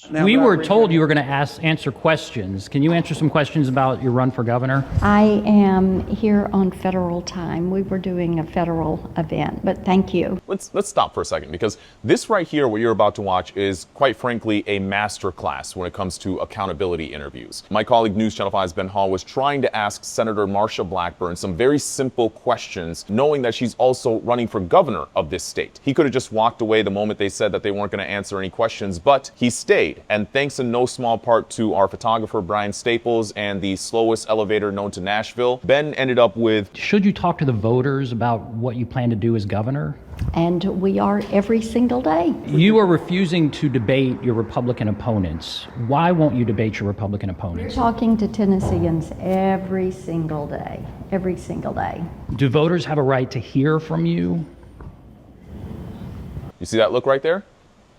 We were told you were going to answer questions. Can you answer some questions about your run for governor? I am here on federal time. We were doing a federal event, but thank you. Let's stop for a second, because this right here, what you're about to watch, is quite frankly a masterclass when it comes to accountability interviews. My colleague NewsChannel 5's Ben Hall was trying to ask Senator Marsha Blackburn some very simple questions, knowing that she's also running for governor of this state. He could have just walked away the moment they said that they weren't going to answer any questions, but he stayed. And thanks in no small part to our photographer, Bryan Staples, and the slowest elevator known to Nashville, Ben ended up with... Should you talk to the voters about what you plan to do as governor? And we are every single day. You are refusing to debate your Republican opponents. Why won't you debate your Republican opponents? We're talking to Tennesseans every single day. Every single day. Do voters have a right to hear from you? You see that look right there?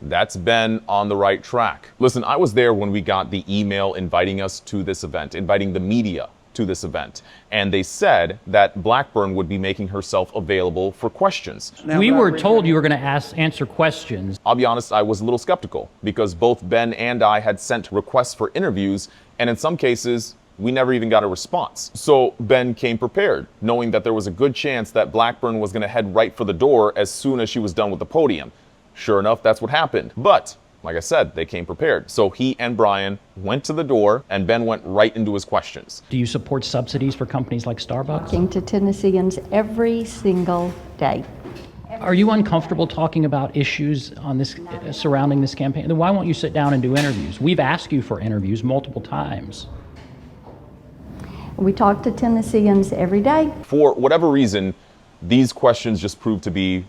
That's Ben on the right track. Listen, I was there when we got the email inviting us to this event, inviting the media to this event. And they said that Blackburn would be making herself available for questions. We were told you were going to answer questions. I'll be honest, I was a little skeptical, because both Ben and I had sent requests for interviews, and in some cases, we never even got a response. So Ben came prepared, knowing that there was a good chance that Blackburn was going to head right for the door as soon as she was done with the podium. Sure enough, that's what happened. But, like I said, they came prepared. So he and Bryan went to the door, and Ben went right into his questions. Do you support subsidies for companies like Starbucks? Talking to Tennesseans every single day. Are you uncomfortable talking about issues on this surrounding this campaign? Then why won't you sit down and do interviews? We've asked you for interviews multiple times. We talk to Tennesseans every day. For whatever reason, these questions just proved to be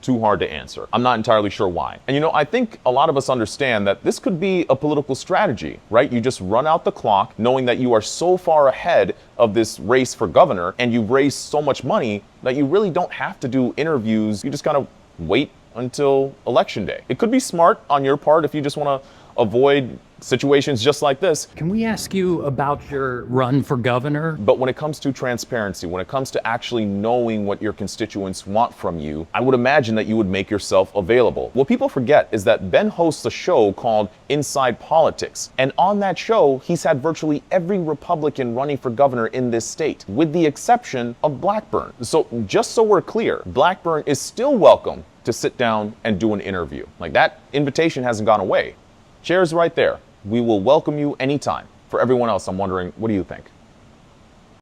too hard to answer. I'm not entirely sure why. And I think a lot of us understand that this could be a political strategy, right? You just run out the clock knowing that you are so far ahead of this race for governor, and you've raised so much money that you really don't have to do interviews. You just kind of wait until election day. It could be smart on your part if you just want to avoid situations just like this. Can we ask you about your run for governor? But when it comes to transparency, when it comes to actually knowing what your constituents want from you, I would imagine that you would make yourself available. What people forget is that Ben hosts a show called Inside Politics. And on that show, he's had virtually every Republican running for governor in this state, with the exception of Blackburn. So just so we're clear, Blackburn is still welcome to sit down and do an interview. Like, that invitation hasn't gone away. Chair's right there. We will welcome you anytime. For everyone else, I'm wondering, what do you think?